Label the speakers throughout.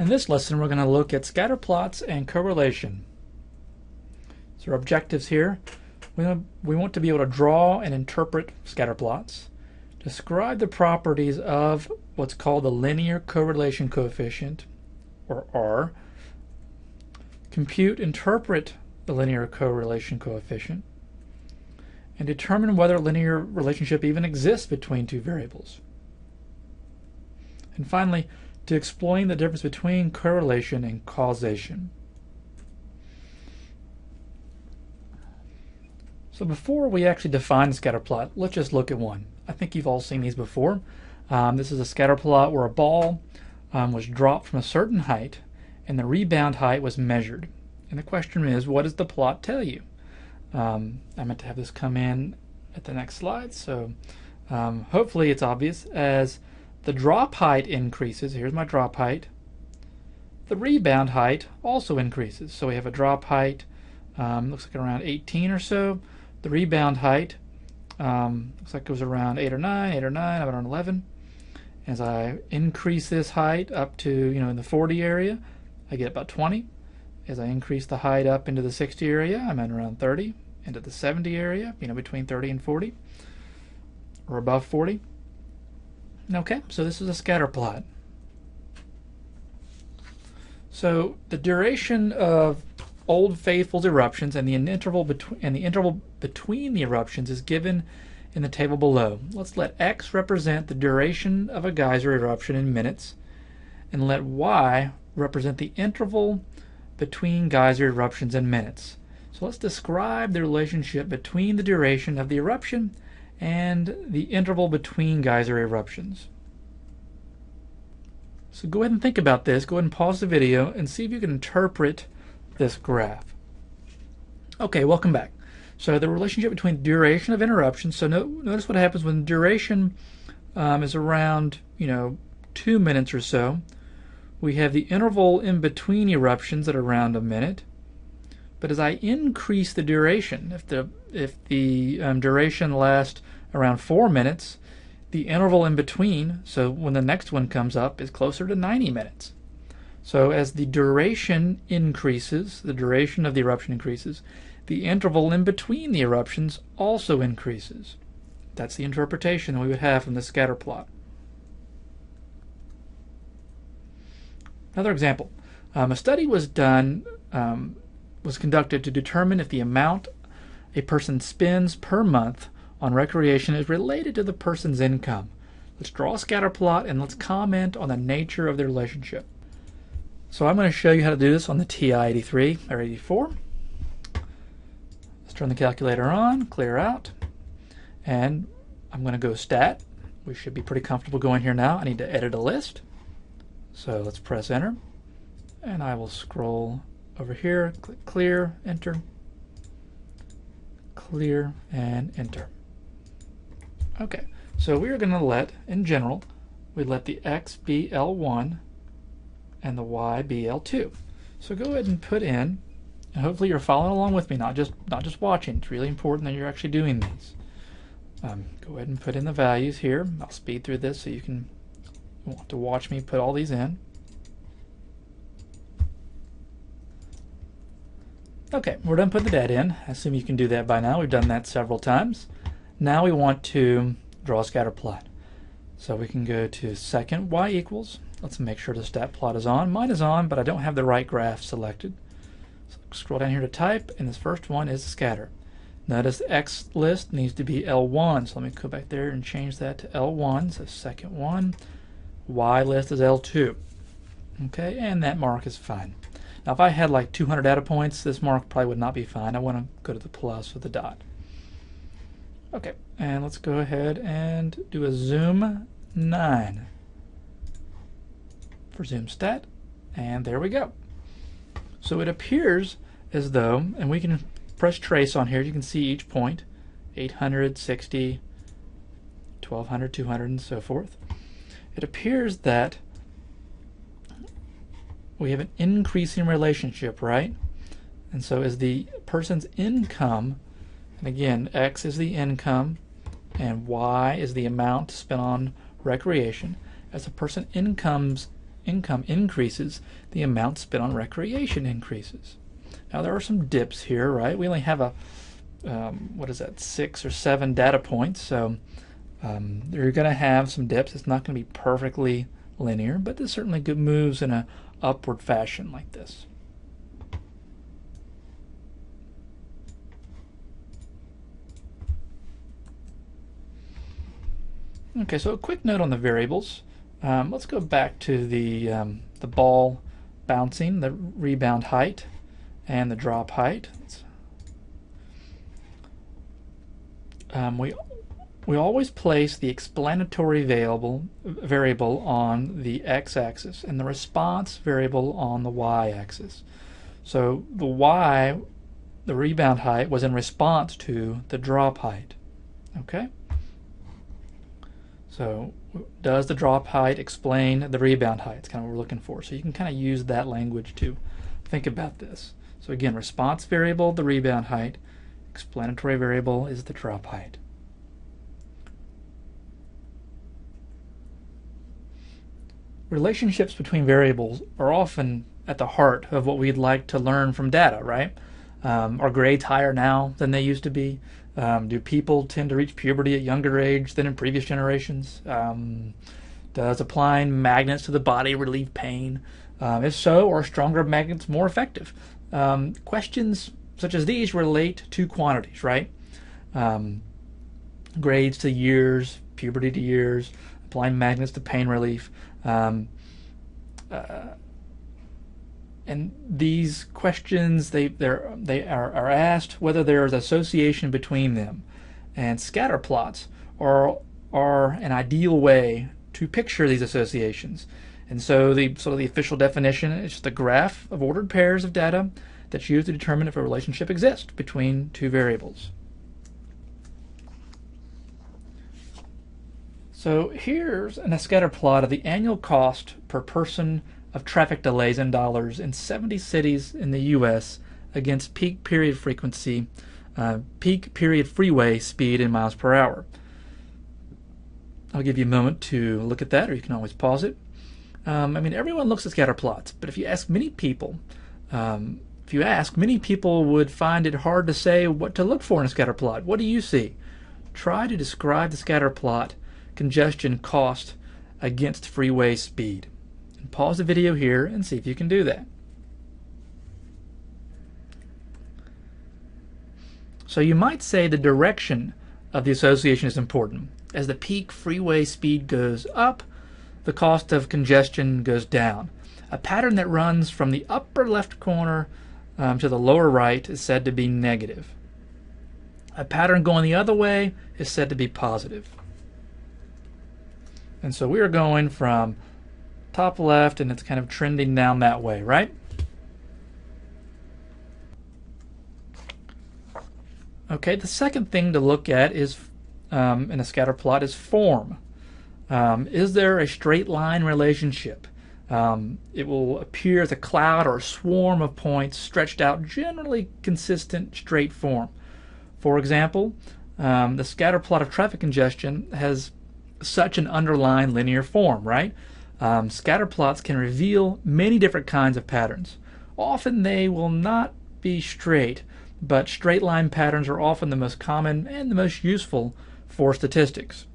Speaker 1: this lesson, we're going to look at scatterplots and correlation. So our objectives here, we want to be able to draw and interpret scatterplots, describe the properties of what's called the linear correlation coefficient, or R, compute, interpret the linear correlation coefficient, and determine whether a linear relationship even exists between two variables. And finally, to explain the difference between correlation and causation. So before we actually define a scatterplot, let's just look at one. I think you've all seen these before. This is a scatterplot where a ball was dropped from a certain height and the rebound height was measured. And the question is, what does the plot tell you? I meant to have this come in at the next slide, so hopefully it's obvious. As the drop height increases, here's my drop height, the rebound height also increases. So we have a drop height, looks like around 18 or so. The rebound height looks like it was around 8 or 9, around 11. As I increase this height up to, in the 40 area, I get about 20. As I increase the height up into the 60 area, I'm at around 30. Into the 70 area, between 30 and 40, or above 40. Okay, so this is a scatterplot. So the duration of Old Faithful's eruptions and the interval between the eruptions is given in the table below. Let's let X represent the duration of a geyser eruption in minutes, and let Y represent the interval between geyser eruptions in minutes. So let's describe the relationship between the duration of the eruption and the interval between geyser eruptions. So go ahead and think about this. Go ahead and pause the video and see if you can interpret this graph. Okay, welcome back. So the relationship between duration of interruption. So notice what happens when duration is around 2 minutes or so. We have the interval in between eruptions at around a minute. But as I increase the duration, if the duration lasts around 4 minutes, the interval in between, so when the next one comes up, is closer to 90 minutes. So as the duration increases, the duration of the eruption increases, the interval in between the eruptions also increases. That's the interpretation that we would have from the scatterplot. Another example. A study was conducted to determine if the amount a person spends per month on recreation is related to the person's income. Let's draw a scatterplot and let's comment on the nature of the relationship. So I'm going to show you how to do this on the TI-83 or 84. Let's turn the calculator on, clear out, and I'm going to go stat. We should be pretty comfortable going here now. I need to edit a list. So let's press enter, and I will scroll over here, click clear, enter, clear, and enter. Okay, so we are going to let, in general, we let the X be L1 and the Y be L2. So go ahead and put in, and hopefully you're following along with me, not just watching. It's really important that you're actually doing these. Go ahead and put in the values here. I'll speed through this so you want to watch me put all these in. Okay, we're done putting the data in. I assume you can do that by now. We've done that several times. Now we want to draw a scatter plot. So we can go to second y equals. Let's make sure the stat plot is on. Mine is on, but I don't have the right graph selected. So scroll down here to type, and this first one is scatter. Notice the X list needs to be L1, so let me go back there and change that to L1, so second one. Y list is L2. Okay, and that mark is fine. Now if I had like 200 data points, this mark probably would not be fine. I want to go to the plus with the dot. Okay, and let's go ahead and do a zoom 9 for zoom stat, and there we go. So it appears as though, and we can press trace on here, you can see each point, 800, 60, 1200, 200, and so forth. It appears that we have an increasing relationship, right? And so as the person's income, and again, X is the income and Y is the amount spent on recreation, as a person's income increases, the amount spent on recreation increases. Now there are some dips here, right? We only have a, 6 or 7 data points, so you're going to have some dips. It's not going to be perfectly linear, but there's certainly good moves in an upward fashion like this. Okay, so a quick note on the variables. Let's go back to the ball bouncing, the rebound height, and the drop height. We always place the explanatory variable on the x-axis and the response variable on the y-axis. So the y, the rebound height, was in response to the drop height. Okay? So does the drop height explain the rebound height? It's kind of what we're looking for. So you can kind of use that language to think about this. So again, response variable, the rebound height. Explanatory variable is the drop height. Relationships between variables are often at the heart of what we'd like to learn from data, right? Are grades higher now than they used to be? Do people tend to reach puberty at younger age than in previous generations? Does applying magnets to the body relieve pain? If so, are stronger magnets more effective? Questions such as these relate to quantities, right? Grades to years, puberty to years, applying magnets to pain relief. And these questions, they are asked whether there is association between them. And scatterplots are an ideal way to picture these associations. And so the official definition is just a graph of ordered pairs of data that's used to determine if a relationship exists between two variables. So here's a scatterplot of the annual cost per person of traffic delays in dollars in 70 cities in the U.S. against peak period frequency, peak period freeway speed in miles per hour. I'll give you a moment to look at that, or you can always pause it. Everyone looks at scatterplots, but if you ask many people, many people would find it hard to say what to look for in a scatterplot. What do you see? Try to describe the scatterplot congestion cost against freeway speed. And pause the video here and see if you can do that. So you might say the direction of the association is important. As the peak freeway speed goes up, the cost of congestion goes down. A pattern that runs from the upper left corner to the lower right is said to be negative. A pattern going the other way is said to be positive. And so we are going from top left, and it's kind of trending down that way, right? Okay, the second thing to look at is in a scatterplot is form. Is there a straight line relationship? It will appear as a cloud or a swarm of points stretched out, generally consistent straight form. For example, the scatterplot of traffic congestion has such an underlying linear form, right? Scatterplots can reveal many different kinds of patterns. Often they will not be straight, but straight line patterns are often the most common and the most useful for statistics.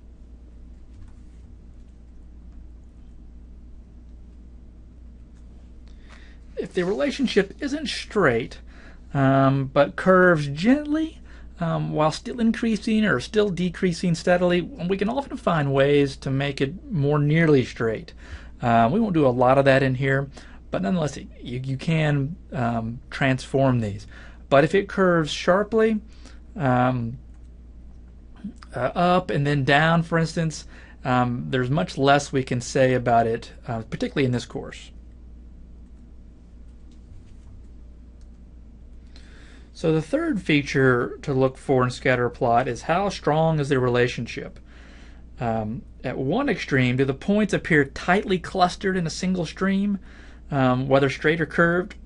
Speaker 1: If the relationship isn't straight, but curves gently, while still increasing or still decreasing steadily, we can often find ways to make it more nearly straight. We won't do a lot of that in here, but nonetheless, you can transform these. But if it curves sharply, up and then down, for instance, there's much less we can say about it, particularly in this course. So the third feature to look for in scatterplot is how strong is the relationship. At one extreme, do the points appear tightly clustered in a single stream, whether straight or curved?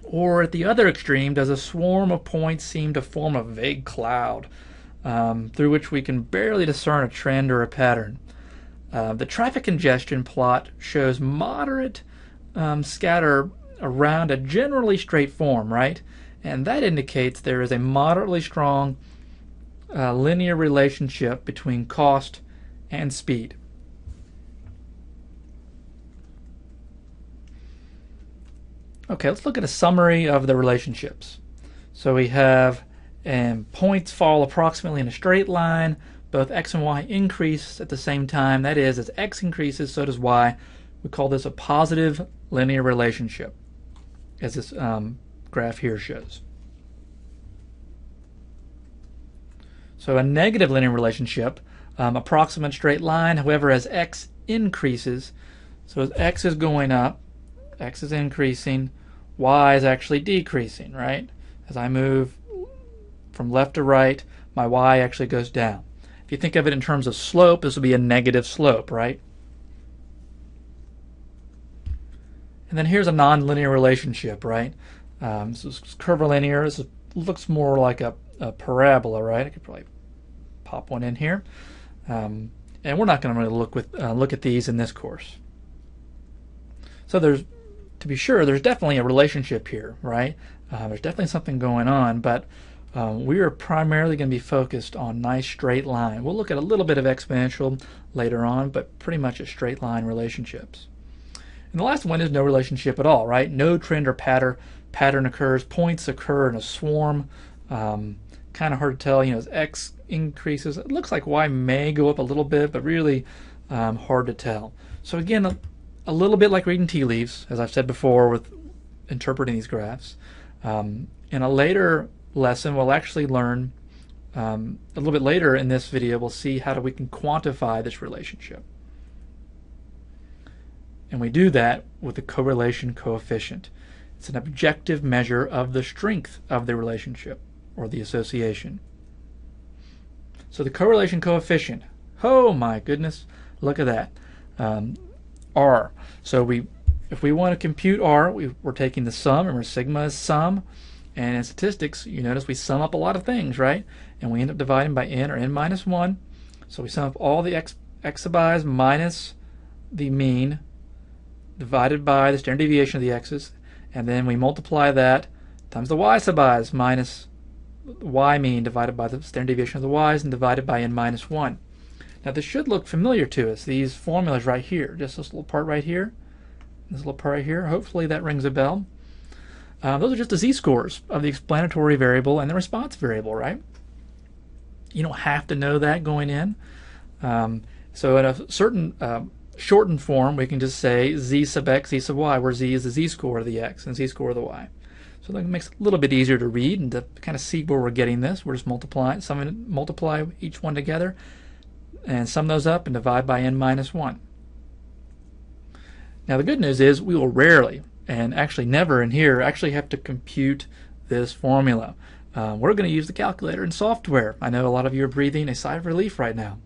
Speaker 1: Or at the other extreme, does a swarm of points seem to form a vague cloud through which we can barely discern a trend or a pattern? The traffic congestion plot shows moderate scatter around a generally straight form, right? And that indicates there is a moderately strong linear relationship between cost and speed. Okay, let's look at a summary of the relationships. So we have points fall approximately in a straight line. Both x and y increase at the same time. That is, as x increases, so does y. We call this a positive linear relationship, as this graph here shows. So a negative linear relationship, approximate straight line. However, as x increases, so as x is going up, x is increasing, y is actually decreasing, right? As I move from left to right, my y actually goes down. If you think of it in terms of slope, this would be a negative slope, right? And then here's a nonlinear relationship, right? So it's curvilinear. This looks more like a parabola, right? I could probably pop one in here. And we're not going to really look at these in this course. So to be sure, there's definitely a relationship here, right? There's definitely something going on, but we are primarily going to be focused on nice straight line. We'll look at a little bit of exponential later on, but pretty much a straight line relationships. And the last one is no relationship at all, right? No trend or pattern occurs. Points occur in a swarm. Kind of hard to tell, as x increases, it looks like y may go up a little bit, but really hard to tell. So again, a little bit like reading tea leaves, as I've said before with interpreting these graphs. In a later lesson, we'll actually learn, a little bit later in this video, we'll see how we can quantify this relationship. And we do that with the correlation coefficient. It's an objective measure of the strength of the relationship or the association. So the correlation coefficient, oh my goodness, look at that. R. So if we want to compute R, we're taking the sum. Remember, sigma is sum. And in statistics, you notice we sum up a lot of things, right? And we end up dividing by n or n minus 1. So we sum up all the x sub i's minus the mean divided by the standard deviation of the x's. And then we multiply that times the y sub i's minus y mean divided by the standard deviation of the y's and divided by n minus 1. Now this should look familiar to us, these formulas right here, just this little part right here, this little part right here. Hopefully that rings a bell. Those are just the z-scores of the explanatory variable and the response variable, right? You don't have to know that going in. So in a certain shortened form, we can just say z sub x, z sub y, where z is the z-score of the x and z-score of the y. So that makes it a little bit easier to read and to kind of see where we're getting this. We're just multiply each one together and sum those up and divide by n minus 1. Now the good news is we will rarely, and actually never in here, actually have to compute this formula. We're going to use the calculator and software. I know a lot of you are breathing a sigh of relief right now.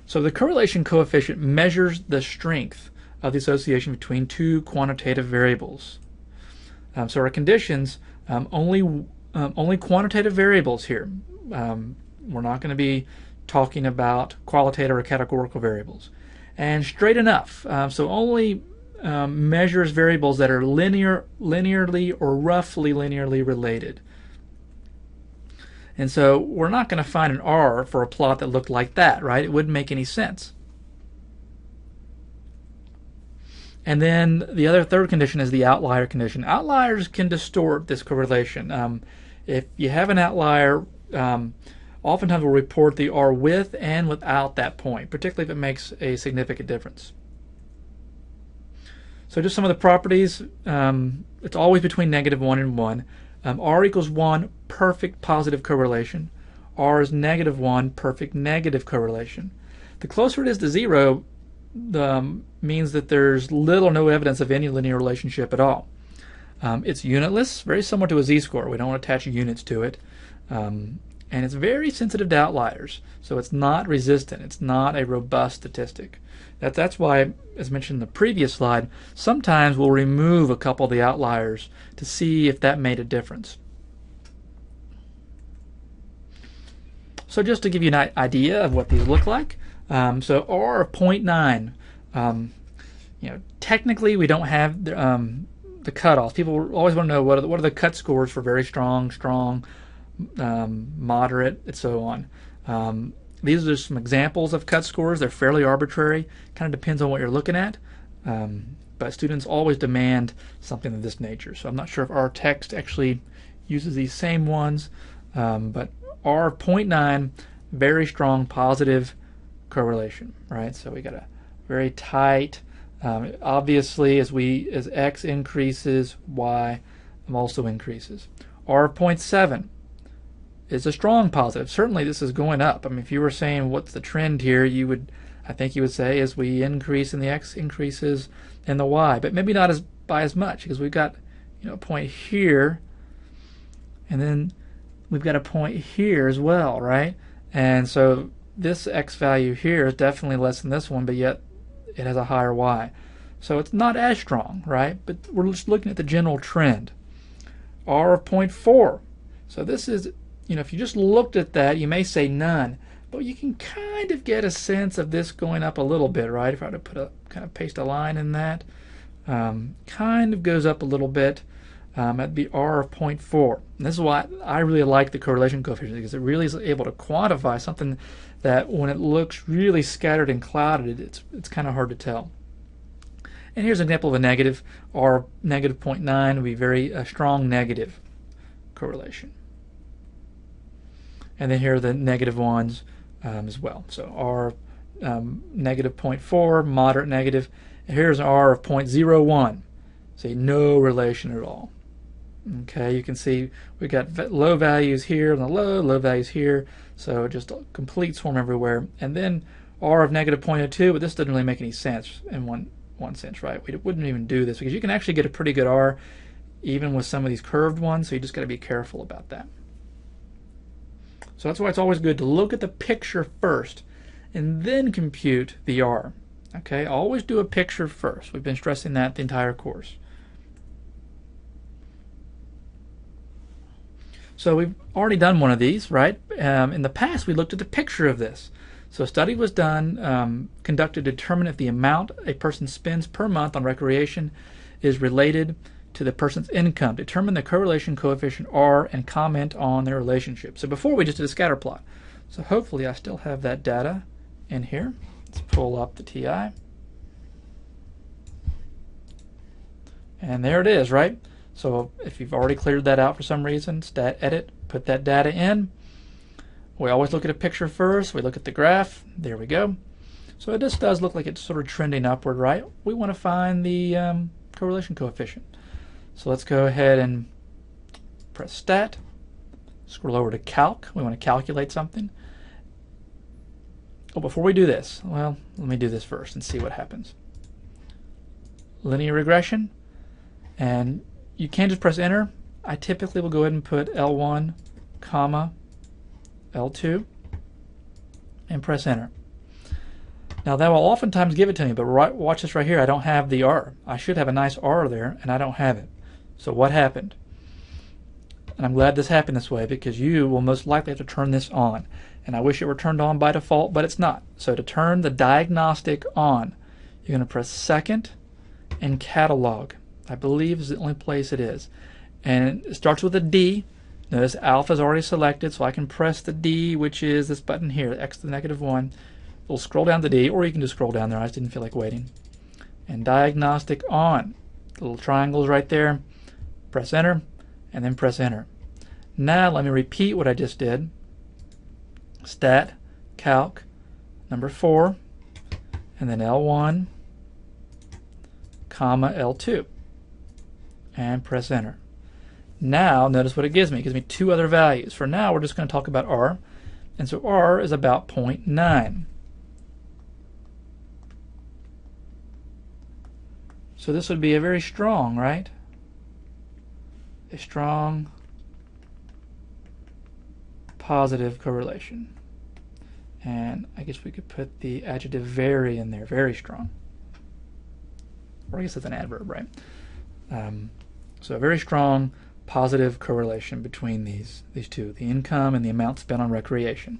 Speaker 1: So the correlation coefficient measures the strength of the association between two quantitative variables. So our conditions, only quantitative variables here. We're not going to be talking about qualitative or categorical variables. And straight enough, so only measures variables that are linearly or roughly linearly related. And so we're not going to find an R for a plot that looked like that, right? It wouldn't make any sense. And then the third condition is the outlier condition. Outliers can distort this correlation. If you have an outlier, oftentimes we'll report the R with and without that point, particularly if it makes a significant difference. So just some of the properties, it's always between -1 and 1. R equals 1, perfect positive correlation. R is -1, perfect negative correlation. The closer it is to 0, means that there's little or no evidence of any linear relationship at all. It's unitless, very similar to a z-score. We don't want to attach units to it. And it's very sensitive to outliers, so it's not resistant. It's not a robust statistic. That's why, as mentioned in the previous slide, sometimes we'll remove a couple of the outliers to see if that made a difference. So just to give you an idea of what these look like, So R of 0.9. Technically we don't have the cutoffs. People always want to know what are the cut scores for very strong, moderate, and so on. These are just some examples of cut scores. They're fairly arbitrary. Kind of depends on what you're looking at. But students always demand something of this nature. So I'm not sure if our text actually uses these same ones, but R of 0.9, very strong positive correlation, right? So we got a very tight. Obviously, as x increases, y also increases. R of 0.7 is a strong positive. Certainly, this is going up. I mean, if you were saying what's the trend here, I think you would say as we increase in the x increases in the y, but maybe not by as much, because we've got a point here, and then we've got a point here as well, right? And so this x value here is definitely less than this one, but yet it has a higher y. So it's not as strong, right? But we're just looking at the general trend. R of 0.4. So this is, if you just looked at that, you may say none, but you can kind of get a sense of this going up a little bit, right? If I were to kind of paste a line in that, kind of goes up a little bit. That'd be R of 0.4. And this is why I really like the correlation coefficient, because it really is able to quantify something that when it looks really scattered and clouded, it's kind of hard to tell. And here's an example of a negative. R negative 0.9 would be very strong negative correlation. And then here are the negative ones as well. So R negative 0.4, moderate negative. And here's an R of 0.01. See, no relation at all. Okay, you can see we've got low values here and the low values here. So just a complete swarm everywhere. And then R of negative 0.02, but this doesn't really make any sense in one sense, right? We wouldn't even do this because you can actually get a pretty good R even with some of these curved ones, so you just got to be careful about that. So that's why it's always good to look at the picture first and then compute the R. Okay, always do a picture first. We've been stressing that the entire course. So we've already done one of these, right? In the past, we looked at the picture of this. So a study was done, conducted to determine if the amount a person spends per month on recreation is related to the person's income. Determine the correlation coefficient R and comment on their relationship. So before we just did a scatter plot. So hopefully I still have that data in here. Let's pull up the TI. And there it is, right? So if you've already cleared that out for some reason, stat edit, put that data in. We always look at a picture first. We look at the graph. There we go. So it just does look like it's sort of trending upward, right? We want to find the correlation coefficient. So let's go ahead and press stat. Scroll over to calc. We want to calculate something. Oh, before we do this, well, let me do this first and see what happens. Linear regression. And you can just press enter. I typically will go ahead and put L1, comma, L2, and press enter. Now that will oftentimes give it to me, but watch this right here. I don't have the R. I should have a nice R there, and I don't have it. So what happened? And I'm glad this happened this way, because you will most likely have to turn this on. And I wish it were turned on by default, but it's not. So to turn the diagnostic on, you're going to press second and catalog. I believe is the only place it is. And it starts with a D. Notice alpha is already selected, so I can press the D, which is this button here, X to the negative 1. We'll scroll down to D, or you can just scroll down there. I just didn't feel like waiting. And diagnostic on. The little triangles right there. Press enter, and then press enter. Now let me repeat what I just did. Stat, calc, number 4, and then L1, comma, L2. And press enter. Now notice what it gives me. It gives me two other values. For now we're just going to talk about R. And so R is about 0.9. So this would be a very strong, right? A strong positive correlation. And I guess we could put the adjective very in there, very strong. Or I guess it's an adverb, right? So a very strong positive correlation between these two, the income and the amount spent on recreation.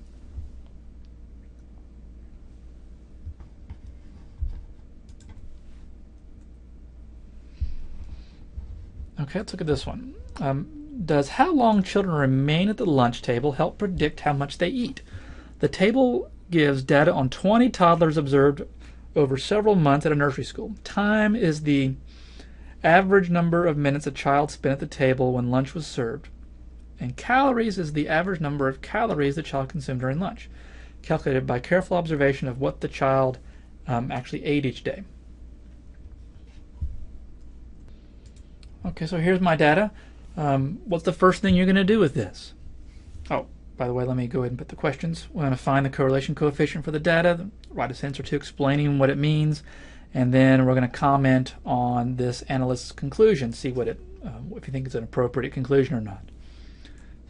Speaker 1: Okay, let's look at this one. Does how long children remain at the lunch table help predict how much they eat? The table gives data on 20 toddlers observed over several months at a nursery school. Time is the average number of minutes a child spent at the table when lunch was served. And calories is the average number of calories the child consumed during lunch, calculated by careful observation of what the child actually ate each day. Okay, so here's my data. What's the first thing you're going to do with this? Oh, by the way, let me go ahead and put the questions. We're going to find the correlation coefficient for the data, write a sentence or two explaining what it means, and then we're going to comment on this analyst's conclusion, see what it, if you think it's an appropriate conclusion or not.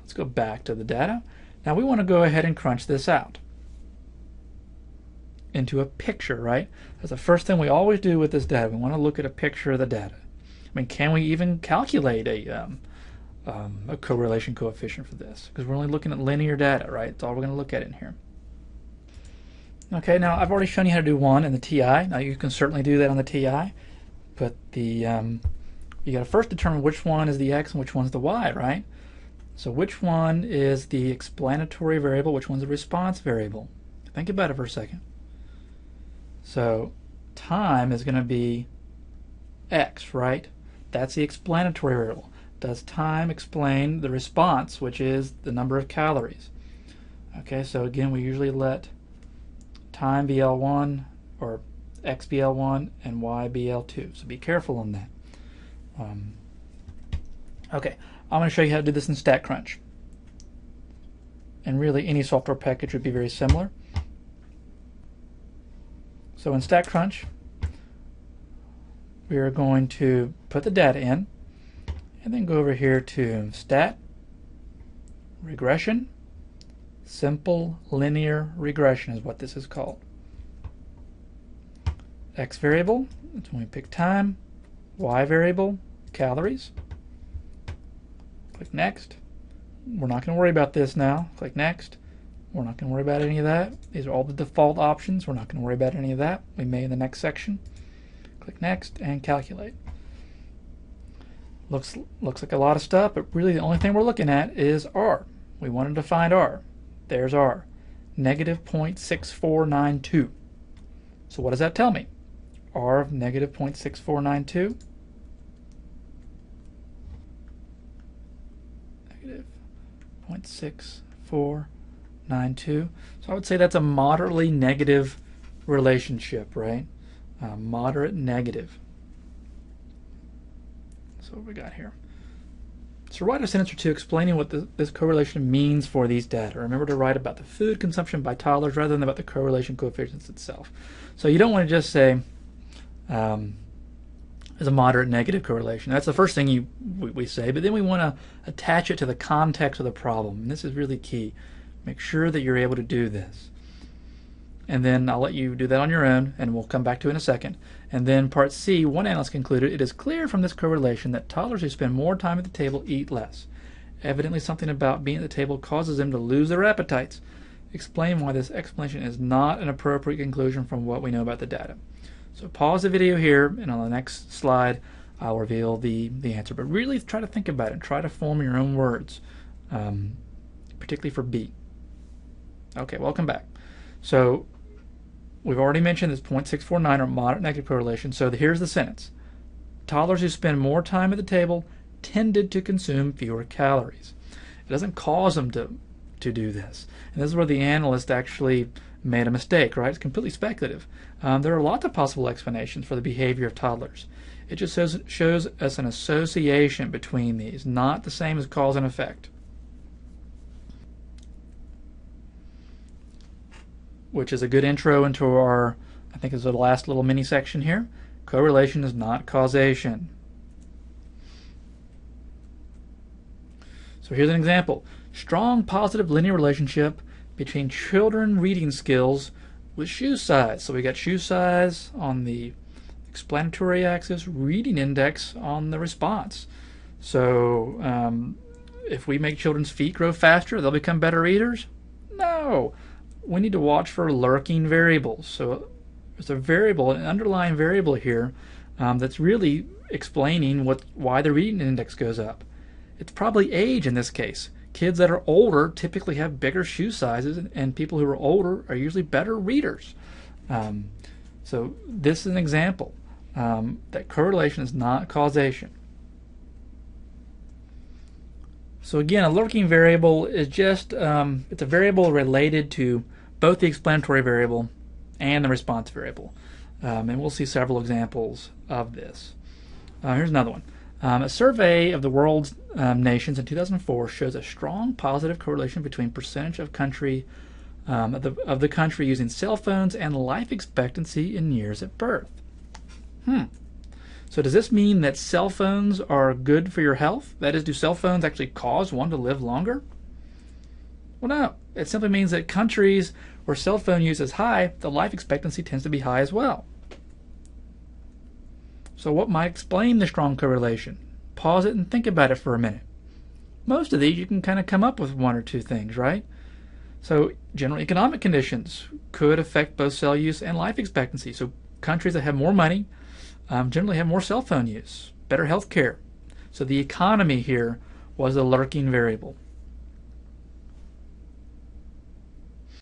Speaker 1: Let's go back to the data. Now we want to go ahead and crunch this out into a picture, right? That's the first thing we always do with this data. We want to look at a picture of the data. I mean, can we even calculate a correlation coefficient for this? Because we're only looking at linear data, right? That's all we're going to look at in here. Okay, now I've already shown you how to do one in the TI. Now you can certainly do that on the TI, but you got to first determine which one is the X and which one's the Y, right? So which one is the explanatory variable, which one's the response variable? Think about it for a second. So time is going to be X, right? That's the explanatory variable. Does time explain the response, which is the number of calories? Okay, so again, we usually let time be L1, or X be L1, and Y be L2. So be careful on that. Okay, I'm going to show you how to do this in StatCrunch. And really, any software package would be very similar. So in StatCrunch, we are going to put the data in, and then go over here to Stat, Regression, Simple Linear Regression is what this is called. X variable, that's when we pick time. Y variable, calories. Click Next. We're not going to worry about this now. Click Next. We're not going to worry about any of that. These are all the default options. We're not going to worry about any of that. We may in the next section. Click Next and Calculate. Looks like a lot of stuff, but really the only thing we're looking at is R. We wanted to find R. There's R. Negative 0.6492. So what does that tell me? R of negative 0.6492. Negative 0.6492. So I would say that's a moderately negative relationship, right? Moderate negative. So what we got here. So write a sentence or two explaining what this correlation means for these data. Remember to write about the food consumption by toddlers rather than about the correlation coefficients itself. So you don't want to just say there's a moderate negative correlation. That's the first thing we say, but then we want to attach it to the context of the problem. And this is really key. Make sure that you're able to do this. And then I'll let you do that on your own, and we'll come back to it in a second. And then part C, one analyst concluded, it is clear from this correlation that toddlers who spend more time at the table eat less. Evidently something about being at the table causes them to lose their appetites. Explain why this explanation is not an appropriate conclusion from what we know about the data. So pause the video here, and on the next slide I'll reveal the answer. But really try to think about it and try to form your own words, particularly for B. Okay, welcome back. So we've already mentioned this 0.649 or moderate negative correlation. So here's the sentence. Toddlers who spend more time at the table tended to consume fewer calories. It doesn't cause them to do this. And this is where the analyst actually made a mistake, right? It's completely speculative. There are lots of possible explanations for the behavior of toddlers. It just shows us an association between these, not the same as cause and effect. Which is a good intro into our, I think is the last little mini section here. Correlation is not causation. So here's an example. Strong positive linear relationship between children reading skills with shoe size. So we got shoe size on the explanatory axis, reading index on the response. So if we make children's feet grow faster, they'll become better readers? No. We need to watch for lurking variables. So there's a variable, an underlying variable here that's really explaining why the reading index goes up. It's probably age in this case. Kids that are older typically have bigger shoe sizes, and people who are older are usually better readers. So this is an example that correlation is not causation. So again, a lurking variable is just, it's a variable related to both the explanatory variable and the response variable. And we'll see several examples of this. Here's another one. A survey of the world's nations in 2004 shows a strong positive correlation between percentage of country of the country using cell phones and life expectancy in years at birth. So does this mean that cell phones are good for your health? That is, do cell phones actually cause one to live longer? Well, no. It simply means that countries where cell phone use is high, the life expectancy tends to be high as well. So what might explain the strong correlation? Pause it and think about it for a minute. Most of these you can kind of come up with one or two things, right? So general economic conditions could affect both cell use and life expectancy. So countries that have more money generally have more cell phone use, better health care. So the economy here was a lurking variable.